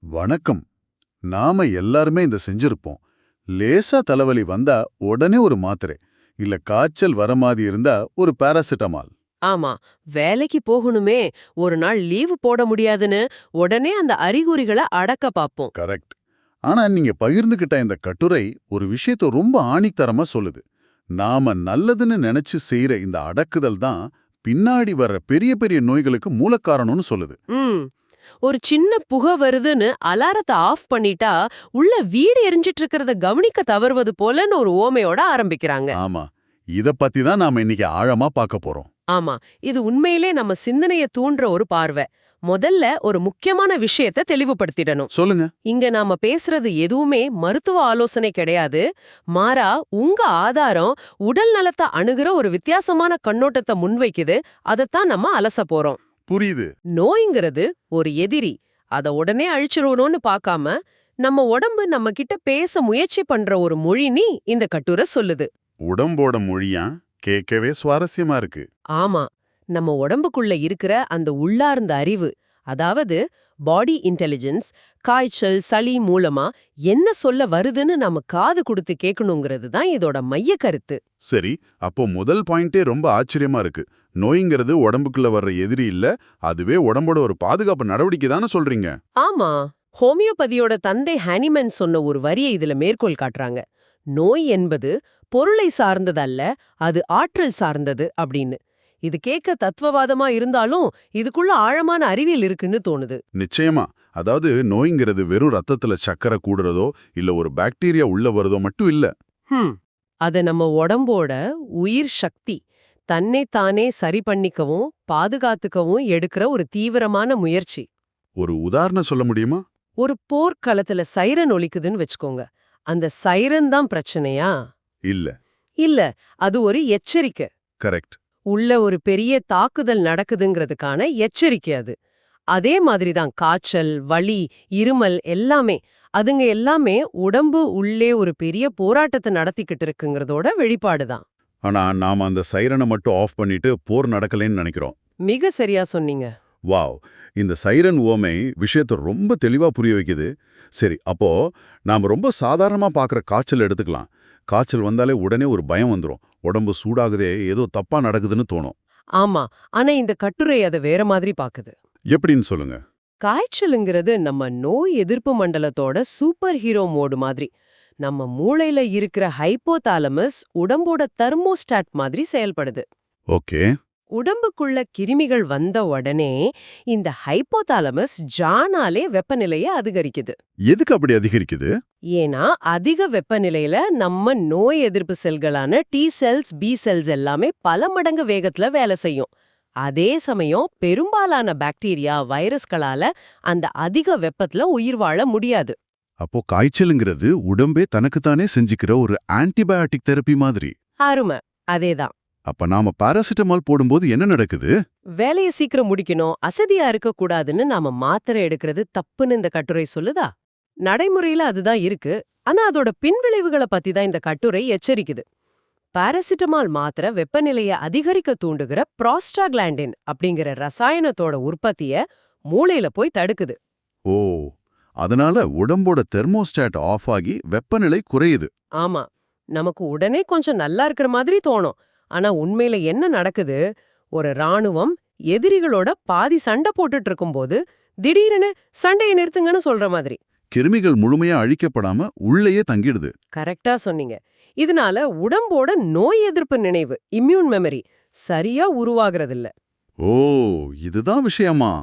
வணக்கம். நாம எல்லாருமே இந்த செஞ்சிருப்போம். லேசா தலைவலி வந்தா உடனே ஒரு மாத்திரை, இல்ல காய்ச்சல் வர மாதிரி இருந்தா ஒரு பாராசிட்டமால். ஆமா. வேலைக்கு போகணுமே, ஒரு நாள் லீவு போட முடியாதுன்னு உடனே அந்த அறிகுறிகள அடக்க பாப்போம். கரெக்ட். ஆனா நீங்க பகிர்ந்துகிட்ட இந்த கட்டுரை ஒரு விஷயத்தை ரொம்ப ஆணித்தரமா சொல்லுது. நாம நல்லதுன்னு நினைச்சு செய்யற இந்த அடக்குதல் தான் பின்னாடி வர்ற பெரிய பெரிய நோய்களுக்கு மூலக்காரணம்னு சொல்லுது. ம். ஒரு சின்ன புகை வருதுன்னு அலாரத்த ஆஃப் பண்ணிட்டா, உள்ள வீடு எரிஞ்சிட்டு இருக்கிறத கவனிக்க தவறுவது போலன்னு ஒரு ஓமையோட ஆரம்பிக்கிறாங்க. ஆமா. இத பத்தி தான் நாம இன்னைக்கு ஆழமா பார்க்க போறோம். ஆமா. இது உண்மையிலே நம்ம சிந்தனைய தூண்டுற ஒரு பார்வை. முதல்ல ஒரு முக்கியமான விஷயத்த தெளிவுபடுத்திடணும். சொல்லுங்க. இங்க நாம பேசுறது எதுவுமே மருத்துவ ஆலோசனை கிடையாது. மாறா உங்க ஆதாரம் உடல் நலத்தை அணுகுற ஒரு வித்தியாசமான கண்ணோட்டத்தை முன்வைக்குது. அதைத்தான் நம்ம அலச போறோம். புரியுது. நோய்ங்கிறது ஒரு எதிரி. அத உடனே அழிச்சிடணும்னு பார்க்காம, நம்ம உடம்பு நம்ம கிட்ட பேச முயற்சி பண்ற ஒரு மொழினி இந்த கட்டுரை சொல்லுது. உடம்போட மொழியா கேட்கவே சுவாரஸ்யமா இருக்கு. ஆமா, நம்ம உடம்புக்குள்ள இருக்கிற அந்த உள்ளார்ந்த அறிவு, அதாவது பாடி இன்டெலிஜென்ஸ், காய்ச்சல் சளி மூலமா என்ன சொல்ல வருதுன்னு நம்ம காது கொடுத்து கேட்கணுங்கிறது தான் இதோட மைய கருத்து. சரி, அப்போ முதல் பாயிண்டே ரொம்ப ஆச்சரியமா இருக்கு. நோய்ங்கிறது உடம்புக்குள்ள வர்ற எதிரி இல்ல, அதுவே உடம்போட ஒரு பாதுகாப்பு நடவடிக்கை தானே சொல்றீங்க. ஆமா, ஹோமியோபதியோட தந்தை ஹானிமன் சொன்ன ஒரு வரியை இதுல மேற்கோள் காட்டுறாங்க. நோய் என்பது பொருளை சார்ந்ததல்ல, அது ஆற்றல் சார்ந்தது அப்படின்னு. இது கேட்க தத்துவவாதமா இருந்தாலும் இதுக்குள்ள ஆழமான அறிவியல் இருக்குன்னு தோணுது. நிச்சயமா. அதாவது நோய்ங்கிறது வெறும் ரத்தத்துல சக்கரை கூடுறதோ இல்ல ஒரு பாக்டீரியா உள்ள வரதோ மட்டும் இல்ல. ஹம். அத நம்ம உடம்போட உயிர் சக்தி தன்னை தானே சரி பண்ணிக்கவும் பாதுகாத்துக்கவும் எடுக்கிற ஒரு தீவிரமான முயற்சி. ஒரு உதாரணம் சொல்ல முடியுமா? ஒரு போர்க்களத்துல சைரன் ஒலிக்குதுன்னு வச்சுக்கோங்க. அந்த சைரன் தான் பிரச்சனையா? இல்ல. இல்ல, அது ஒரு எச்சரிக்கை. கரெக்ட். உள்ள ஒரு பெரிய தாக்குதல் நடக்குதுங்கிறதுக்கான எச்சரிக்கை அது. அதே மாதிரி தான் காய்ச்சல், வலி, இருமல் எல்லாமே. அதுங்க எல்லாமே உடம்பு உள்ளே ஒரு பெரிய போராட்டத்தை நடத்திக்கிட்டு இருக்குங்கிறதோட வெளிப்பாடு தான். ஆனா நாம அந்த சைரனை மட்டும் ஆஃப் பண்ணிட்டு போர் நடக்கலைன்னு நினைக்கிறோம். மிக சரியா சொன்னீங்க. வாவ்! இந்த சைரன் உவமை விஷயத்தை ரொம்ப தெளிவா புரிய வைக்குது. சரி, அப்போ நாம ரொம்ப சாதாரணமா பார்க்குற காய்ச்சல் எடுத்துக்கலாம். காய்ச்சல் வந்தாலே உடனே ஒரு பயம் வந்துரும். உடம்பு சூடாகுதே, ஏதோ தப்பா நடக்குதுன்னு தோணும். ஆமா, ஆனா இந்த கட்டுரை அதை வேற மாதிரி பாக்குது. எப்படின்னு சொல்லுங்க. காய்ச்சலுங்கிறது நம்ம நோய் எதிர்ப்பு மண்டலத்தோட சூப்பர் ஹீரோ மோடு மாதிரி. நம்ம மூளையில இருக்கிற ஹைப்போதாலமஸ் உடம்போட தெர்மோஸ்டாட் மாதிரி செயல்படுது. ஓகே. உடம்புக்குள்ள கிருமிகள் வந்த உடனே இந்த ஹைப்போதாலமஸ் ஜானாலே வெப்பநிலையை அதிகரிக்குது. எதுக்கு அப்படி அதிகரிக்குது? ஏன்னா அதிக வெப்பநிலையில நம்ம நோய் எதிர்ப்பு செல்களான டி செல்ஸ், பி செல்ஸ் எல்லாமே பல மடங்கு வேகத்துல வேலை செய்யும். அதே சமயம் பெரும்பாலான பாக்டீரியா, வைரஸ்களால அந்த அதிக வெப்பத்துல உயிர் வாழ முடியாது. அப்போ காய்ச்சலுங்கிறது உடம்பே தனக்குத்தானே செஞ்சுக்கிற ஒரு ஆன்டிபயோட்டிக் தெரப்பி மாதிரி. அருமை, அதேதான். அப்ப நாம பாராசிட்டமால் போடும்போது என்ன நடக்குது? வேலையை சீக்கிரம் முடிக்கணும், அசதியா இருக்க கூடாதுன்னு நாம மாத்திரை எடுக்கிறது தப்புன்னு இந்த கட்டுரை சொல்லுதா? நடைமுறையில அதுதான் இருக்கு. ஆனா அதோட பின்விளைவுகளை பத்தி தான் இந்த கட்டுரை எச்சரிக்குது. பாராசிட்டமால் மாத்திரை வெப்பநிலையை அதிகரிக்க தூண்டுகிற ப்ராஸ்டாகிளாண்டின் அப்படிங்கிற ரசாயனத்தோட உற்பத்திய மூளையில போய் தடுக்குது. ஓ, அதனால உடம்போட தெர்மோஸ்டாட் ஆஃப் ஆகி வெப்பநிலை குறையுது. ஆமா, நமக்கு உடனே கொஞ்சம் நல்லா இருக்கிற மாதிரி தோணும். ஆனா உண்மையில என்ன நடக்குது? ஒரு ராணுவம் எதிரிகளோட பாதி சண்டை போட்டுட்டு இருக்கும்போது திடீர்னு சண்டையை நிறுத்துங்கன்னு சொல்ற மாதிரி. கிருமிகள் முழுமையா அழிக்கப்படாம உள்ளேயே தங்கிடுது. கரெக்டா சொன்னீங்க. இதனால உடம்போட நோய் எதிர்ப்பு நினைவு, இம்யூன் மெமரி சரியா உருவாகிறதில்ல. ஓ, இதுதான் விஷயமா?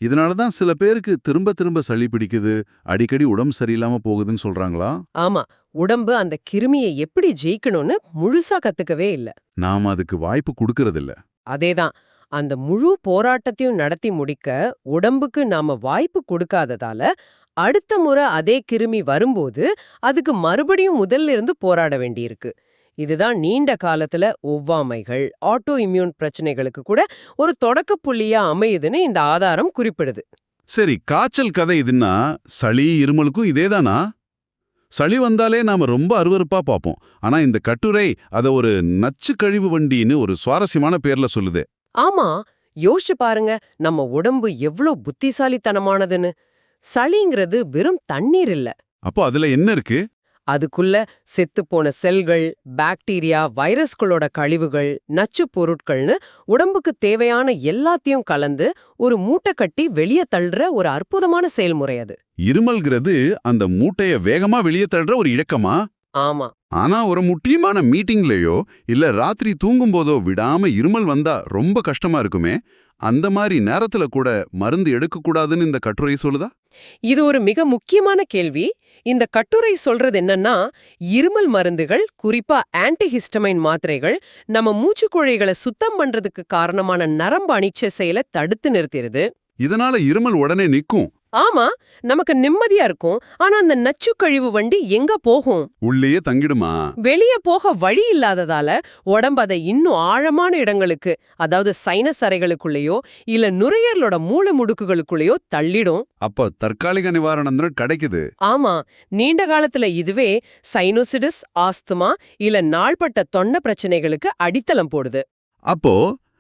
இதனால தான் சில பேருக்கு திரும்ப திரும்ப சளி பிடிக்குது, அடிக்கடி உடம்பு சரியில்லாம போகுதுன்னு சொல்றாங்களா? ஆமா, உடம்பு அந்த கிருமியை எப்படி ஜெயிக்கணும்னு முழுசா கத்துக்கவே இல்ல. நாம அதுக்கு வாய்ப்பு கொடுக்கறதில்ல. அதேதான். அந்த முழு போராட்டத்தையும் நடத்தி முடிக்க உடம்புக்கு நாம வாய்ப்பு கொடுக்காததால அடுத்த முறை அதே கிருமி வரும்போது அதுக்கு மறுபடியும் முதல்ல இருந்து போராட வேண்டியிருக்கு. இதுதான் நீண்ட காலத்துல ஒவ்வாமைகள், ஆட்டோ இம்யூன் பிரச்சனைகளுக்கு கூட ஒரு தொடக்க புள்ளியா அமையுதுன்னு இந்த ஆதாரம் குறிப்பிடுது. சரி, காய்ச்சல் கதை இதுன்னா சளி இருமலுக்கும் இதேதானா? சளி வந்தாலே நாம ரொம்ப அருவருப்பா பார்ப்போம். ஆனா இந்த கட்டுரை அத ஒரு நச்சு கழிவு வண்டின்னு ஒரு சுவாரஸ்யமான பேர்ல சொல்லுது. ஆமா, யோசிச்சு பாருங்க, நம்ம உடம்பு எவ்ளோ புத்திசாலித்தனமானதுன்னு. சளிங்கிறது வெறும் தண்ணீர் இல்ல. அப்போ அதுல என்ன இருக்கு? அதுக்குள்ள செத்துப்போன செல்கள், பாக்டீரியா, வைரஸ்களோட கழிவுகள், நச்சுப் பொருட்கள்னு உடம்புக்கு தேவையான எல்லாத்தையும் கலந்து ஒரு மூட்டை கட்டி வெளியே தள்ளுற ஒரு அற்புதமான செயல்முறை அது. இருமல்கிறது அந்த மூட்டைய வேகமா வெளியே தள்ளுற ஒரு இழக்கமா? ஆமா. ஆனா ஒரு முக்கியமான மீட்டிங்லயோ இல்ல ராத்திரி தூங்கும்போதோ விடாம இருமல் வந்தா ரொம்ப கஷ்டமா இருக்குமே. அந்த மாதிரி நேரத்துல கூட மருந்து எடுக்கக்கூடாதுன்னு இந்த கட்டுரை சொல்லுதா? இது ஒரு மிக முக்கியமான கேள்வி. இந்த கட்டுரை சொல்றது என்னன்னா, இருமல் மருந்துகள், குறிப்பா ஆன்டிஹிஸ்டமைன் மாத்திரைகள், நம்ம மூச்சுக்குழாய்களை சுத்தம் பண்றதுக்கு காரணமான நரம்பு அனிச்சை செயலை தடுத்து நிறுத்திடுது. இதனால இருமல் உடனே நிக்கும். ஆமா, நமக்கு நிம்மதியா இருக்கும். ஆனா அந்த நச்சு கழிவு வண்டி எங்க போகும்? உள்ளேயே தங்கிடுமா? வெளியே போக வழி இல்லாததால உடம்பு அதை இன்னும் ஆழமான இடங்களுக்கு, அதாவது சைனஸ் அறைகளுக்குள்ளேயோ இல்ல நுரையீரலோட மூளை முடுக்குகளுக்குள்ளேயோ தள்ளிடும். அப்ப தற்காலிக நிவாரணம் தான் கிடைக்குது. ஆமா, நீண்ட காலத்துல இதுவே சைனோசிடிஸ், ஆஸ்துமா இல்ல நாள்பட்ட தொண்டை பிரச்சனைகளுக்கு அடித்தளம் போடுது. அப்போ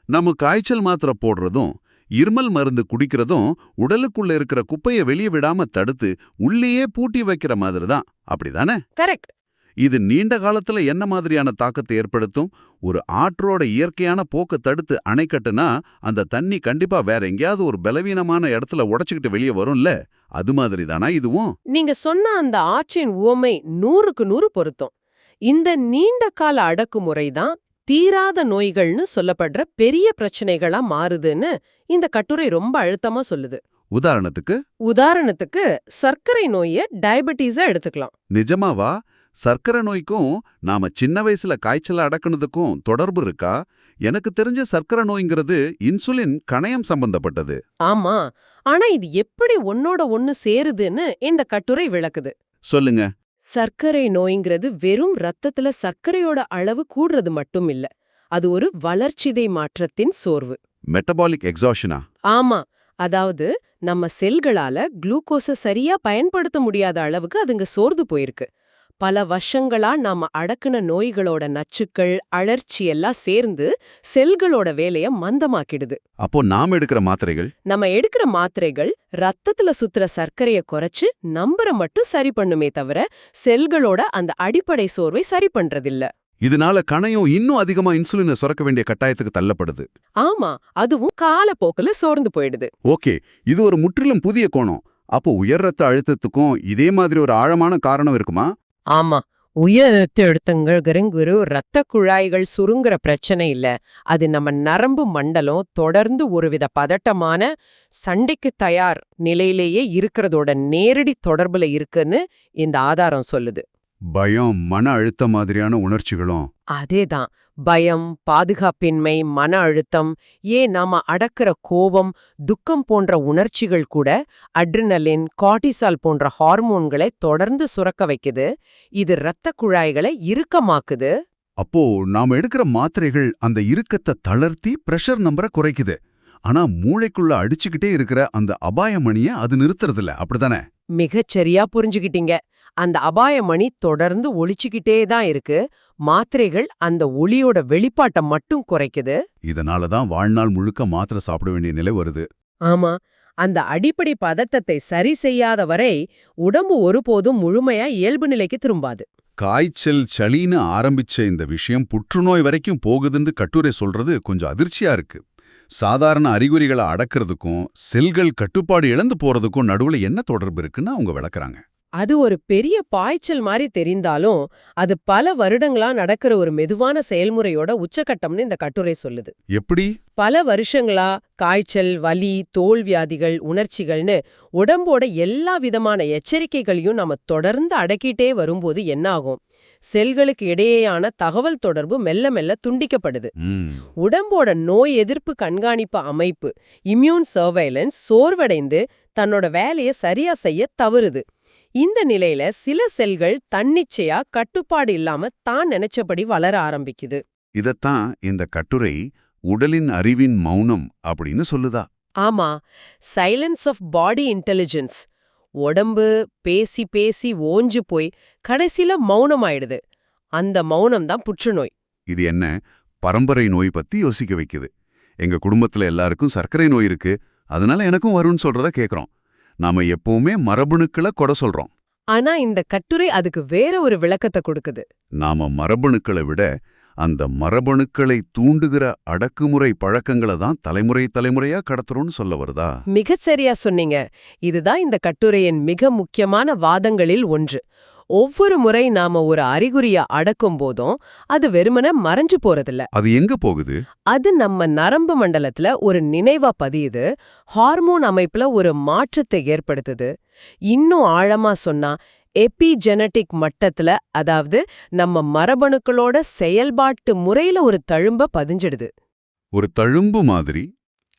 நம்ம காய்ச்சல் மாத்திரை போடுறதும் இருமல் மருந்து குடிக்கிறதும் உடலுக்குள்ள இருக்கிற குப்பையை வெளியே விடாம தடுத்து உள்ளேயே பூட்டி வைக்கிற மாதிரி தான், அப்படிதானே? கரெக்ட். இது நீண்ட காலத்துல என்ன மாதிரியான தாக்கத்தை ஏற்படுத்தும்? ஒரு ஆற்றோட இயற்கையான போக்க தடுத்து அணை கட்டுனா அந்த தண்ணி கண்டிப்பா வேற எங்கேயாவது ஒரு பலவீனமான இடத்துல உடைச்சுக்கிட்டு வெளியே வரும்ல, அது மாதிரி தானா இதுவும்? நீங்க சொன்ன அந்த ஆற்றின் உவமை 100க்கு 100 பொருத்தம். இந்த நீண்ட கால அடக்குமுறை தான் தீராத நோய்கள்னு சொல்லப்படுற பெரிய பிரச்சனைகளா மாறுதுன்னு இந்த கட்டுரை ரொம்ப அழுத்தமா சொல்லுது. உதாரணத்துக்கு சர்க்கரை நோயை டயபெட்டிஸா எடுத்துக்கலாம். நிஜமாவா? சர்க்கரை நோய்க்கும் நாம சின்ன வயசுல காய்ச்சல அடக்குனதுக்கும் தொடர்பு இருக்கா? எனக்கு தெரிஞ்ச சர்க்கரை நோய்ங்கிறது இன்சுலின் கணையம் சம்பந்தப்பட்டது. ஆமா, ஆனா இது எப்படி ஒன்னோட ஒன்னு சேருதுன்னு இந்த கட்டுரை விளக்குது. சொல்லுங்க. சர்க்கரை நோய்ங்கிறது வெறும் ரத்தத்துல சர்க்கரையோட அளவு கூடுறது மட்டும் இல்ல. அது ஒரு வளர்ச்சிதை மாற்றத்தின் சோர்வு. மெட்டபாலிக் எக்ஸாஷனா? ஆமா, அதாவது நம்ம செல்களால குளுக்கோஸை சரியா பயன்படுத்த முடியாத அளவுக்கு அதுங்க சோர்ந்து போயிருக்கு. பல வருஷங்களா நாம அடக்குன நோய்களோட நச்சுக்கள், அழற்சி எல்லாம் சேர்ந்து செல்களோட வேலைய மந்தமாக்கிடுது. அப்போ நாம எடுக்கிற மாத்திரைகள்? நம்ம எடுக்கிற மாத்திரைகள் ரத்தத்துல சுத்துற சர்க்கரைய குறைச்சு நம்பரை மட்டும் சரி பண்ணுமே தவிர செல்களோட அந்த அடிப்படை சோர்வை சரி பண்றதில்ல. இதனால கணையம் இன்னும் அதிகமா இன்சுலினை சுரக்க வேண்டிய கட்டாயத்துக்கு தள்ளப்படுது. ஆமா, அதுவும் காலப்போக்குல சோர்ந்து போயிடுது. ஓகே, இது ஒரு முற்றிலும் புதிய கோணம். அப்போ உயர் ரத்த அழுத்தத்துக்கும் இதே மாதிரி ஒரு ஆழமான காரணம் இருக்குமா? ஆமா, உயர் ரத்த அழுத்தங்கள்ங்கிற ரத்த குழாய்கள் சுருங்குற பிரச்சனை இல்ல. அது நம்ம நரம்பு மண்டலம் தொடர்ந்து ஒருவித பதட்டமான சண்டைக்கு தயார் நிலையிலேயே இருக்கிறதோட நேரடி தொடர்புல இருக்குன்னு இந்த ஆதாரம் சொல்லுது. பயம், மன அழுத்தம் மாதிரியான உணர்ச்சிகளும்? அதேதான். பயம், பாதுகாப்பின்மை, மன அழுத்தம், ஏன் நாம அடக்கிற கோபம், துக்கம் போன்ற உணர்ச்சிகள் கூட அட்ரினலின், கார்டிசால் போன்ற ஹார்மோன்களை தொடர்ந்து சுரக்க வைக்குது. இது இரத்த குழாய்களை இறுக்கமாக்குது. அப்போ நாம எடுக்கிற மாத்திரைகள் அந்த இறுக்கத்தை தளர்த்தி பிரஷர் நம்பரை குறைக்குது. ஆனா மூளைக்குள்ள அடிச்சுக்கிட்டே இருக்கிற அந்த அபாய மணியை அது நிறுத்துறதில்ல, அப்படிதானே? மிகச்சரியா புரிஞ்சுக்கிட்டீங்க. அந்த அபாய மணி தொடர்ந்து ஒலிச்சுக்கிட்டே தான் இருக்கு. மாத்திரைகள் அந்த ஒளியோட வெளிப்பாட்டை மட்டும் குறைக்குது. இதனாலதான் வாழ்நாள் முழுக்க மாத்திரை சாப்பிட வேண்டிய நிலை வருது. ஆமா, அந்த அடிப்படை பதட்டத்தை சரி செய்யாத வரை உடம்பு ஒருபோதும் முழுமையா இயல்பு நிலைக்கு திரும்பாது. காய்ச்சல், சளின்னு ஆரம்பிச்ச இந்த விஷயம் புற்றுநோய் வரைக்கும் போகுதுன்னு கட்டுரை சொல்றது கொஞ்சம் அதிர்ச்சியா இருக்கு. சாதாரண அறிகுறிகளை அடக்கிறதுக்கும் செல்கள் கட்டுப்பாடு இழந்து போறதுக்கும் நடுவுல என்ன தொடர்பு இருக்குன்னு அவங்க விளக்குறாங்க. அது ஒரு பெரிய பாய்ச்சல் மாதிரி தெரிந்தாலும் அது பல வருடங்களா நடக்கிற ஒரு மெதுவான செயல்முறையோட உச்சகட்டம்னு இந்த கட்டுரை சொல்லுது. எப்படி? பல வருஷங்களா காய்ச்சல், வலி, தோல்வியாதிகள், உணர்ச்சிகள்னு உடம்போட எல்லா விதமான எச்சரிக்கைகளையும் நாம தொடர்ந்து அடக்கிட்டே வரும்போது என்ன ஆகும்? செல்களுக்கு இடையேயான தகவல் தொடர்பு மெல்ல மெல்ல துண்டிக்கப்படுது. உடம்போட நோய் எதிர்ப்பு கண்காணிப்பு அமைப்பு, இம்யூன் சர்வைலன்ஸ் சோர்வடைந்து தன்னோட வேலையை சரியா செய்ய தவறுது. இந்த நிலையில சில செல்கள் தன்னிச்சையா கட்டுப்பாடு இல்லாம தான் நினைச்சபடி வளர ஆரம்பிக்குது. இதத்தான் இந்த கட்டுரை உடலின் அறிவின் மௌனம் அப்படின்னு சொல்லுதா? ஆமா, சைலன்ஸ் ஆஃப் பாடி இன்டெலிஜென்ஸ். உடம்பு பேசி பேசி ஓஞ்சு போய் கடைசியில மௌனமாயிடுது. அந்த மௌனம் தான் புற்றுநோய். இது என்ன பரம்பரை நோய் பத்தி யோசிக்க வைக்குது. எங்க குடும்பத்துல எல்லாருக்கும் சர்க்கரை நோய் இருக்கு, அதனால எனக்கும் வரும்னு சொல்றத கேக்குறோம். நாம எப்பவுமே மரபணுக்களை கொடை சொல்றோம். ஆனா இந்த கட்டுரை அதுக்கு வேற ஒரு விளக்கத்தை கொடுக்குது. நாம மரபணுக்களை விட அந்த மரபணுக்களை தூண்டுகிற அடக்குமுறை பழக்கங்களை தான் தலைமுறை தலைமுறையா கடத்துறோம்னு சொல்ல வருதா? மிகச் சரியா சொன்னீங்க. இதுதான் இந்த கட்டுரையின் மிக முக்கியமான வாதங்களில் ஒன்று. ஒவ்வொரு முறை நாம ஒரு அறிகுறிய அடக்கும் போதும் அது வெறுமனே மறைஞ்சு போறதில்ல. அது எங்க போகுது? அது நம்ம நரம்பு மண்டலத்துல ஒரு நினைவா பதியுது, ஹார்மோன் அமைப்புல ஒரு மாற்றத்தை ஏற்படுத்துது. இன்னும் ஆழமா சொன்னா எபிஜெனடிக் மட்டத்துல, அதாவது நம்ம மரபணுக்களோட செயல்பாட்டு முறையில ஒரு தழும்ப பதிஞ்சிடுது. ஒரு தழும்பு மாதிரி.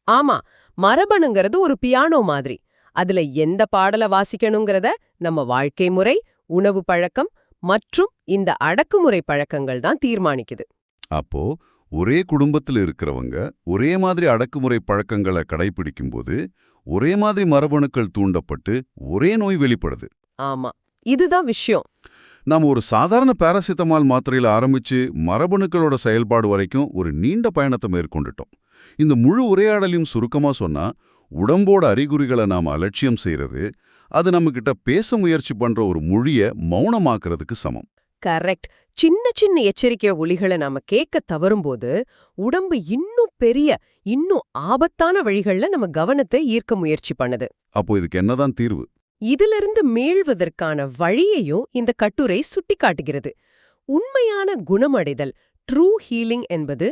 ஆமா, மரபணுங்கிறது ஒரு பியானோ மாதிரி. அதுல எந்த பாடல வாசிக்கணுங்கிறத நம்ம வாழ்க்கை முறை, உணவு பழக்கம் மற்றும் இந்த அடக்குமுறை பழக்கங்கள் தான் தீர்மானிக்குது. அப்போ ஒரே குடும்பத்தில் இருக்கிறவங்க ஒரே மாதிரி அடக்குமுறை பழக்கங்களை கடைபிடிக்கும்போது ஒரே மாதிரி மரபணுக்கள் தூண்டப்பட்டு ஒரே நோய் வெளிப்படுது. ஆமா, இதுதான் விஷயம். நாம ஒரு சாதாரண பாராசிட்டமால் மாத்திரையில ஆரம்பிச்சு மரபணுக்களோட செயல்பாடு வரைக்கும் ஒரு நீண்ட பயணத்தை மேற்கொண்டுட்டோம். இந்த முழு உரையாடலையும் சுருக்கமா சொன்னா, உடம்போட அறிகுறிகளை நாம அலட்சியம் செய்யறது, அது நம்மகிட்ட பேச முயற்சி பண்ற ஒரு மொழிய மௌனமாக்குறதுக்கு சமம். கரெக்ட். சின்ன சின்ன எச்சரிக்கை ஒலிகளை நாம கேட்க தவறும்போது உடம்பு இன்னும் பெரிய, இன்னும் ஆபத்தான வழிகள்ல நம்ம கவனத்தை ஈர்க்க முயற்சி பண்ணுது. அப்போ இதுக்கு என்னதான் தீர்வு? இதிலிருந்து மீள்வதற்கான வழியையும் இந்த கட்டுரை சுட்டிக்காட்டுகிறது. உண்மையான குணமடைதல், ட்ரூ ஹீலிங் என்பது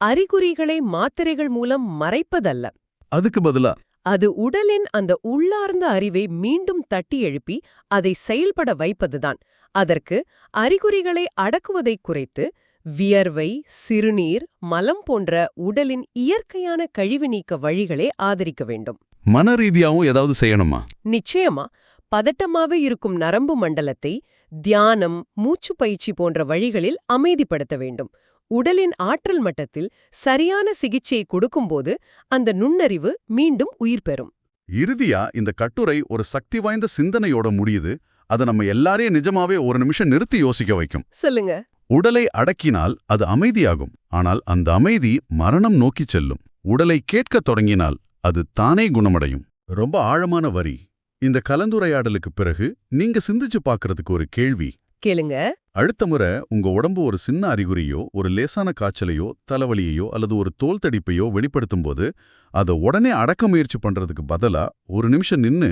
அறிகுறிகளை மாத்திரைகள் மூலம் மறைப்பதல்ல. அதுக்கு பதிலா அது உடலின் அந்த உள்ளார்ந்த அறிவை மீண்டும் தட்டி எழுப்பி அதை செயல்பட வைப்பதுதான். அதற்கு அறிகுறிகளை அடக்குவதை குறைத்து வியர்வை, சிறுநீர், மலம் போன்ற உடலின் இயற்கையான கழிவு நீக்க வழிகளை ஆதரிக்க வேண்டும். மன ரீதியாவும் ஏதாவது செய்யணுமா? நிச்சயமா. பதட்டமாவே இருக்கும் நரம்பு மண்டலத்தை தியானம், மூச்சு பயிற்சி போன்ற வழிகளில் அமைதிப்படுத்த வேண்டும். உடலின் ஆற்றல் மட்டத்தில் சரியான சிகிச்சையை கொடுக்கும்போது அந்த நுண்ணறிவு மீண்டும் உயிர் பெறும். இறுதியா இந்த கட்டுரை ஒரு சக்தி வாய்ந்த சிந்தனையோட முடியுது. அது நம்ம எல்லாரையும் நிஜமாவே ஒரு நிமிஷம் நிறுத்தி யோசிக்க வைக்கும். சொல்லுங்க. உடலை அடக்கினால் அது அமைதியாகும். ஆனால் அந்த அமைதி மரணம் நோக்கிச் செல்லும். உடலை கேட்கத் தொடங்கினால் அது தானே குணமடையும். ரொம்ப ஆழமான வரி. இந்த கலந்துரையாடலுக்கு பிறகு நீங்க சிந்திச்சு பார்க்கறதுக்கு ஒரு கேள்வி கேளுங்க. அடுத்த முறை உங்க உடம்பு ஒரு சின்ன அறிகுறியோ, ஒரு லேசான காய்ச்சலையோ, தலைவலியையோ அல்லது ஒரு தோல் தடிப்பையோ வெளிப்படுத்தும் போது அதை உடனே அடக்க முயற்சி பண்றதுக்கு பதிலா ஒரு நிமிஷம் நின்னு,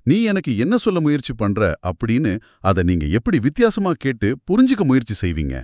நீ எனக்கு என்ன சொல்ல முயற்சி பண்ற அப்படின்னு அதை நீங்க எப்படி வித்தியாசமா கேட்டு புரிஞ்சுக்க முயற்சி செய்வீங்க?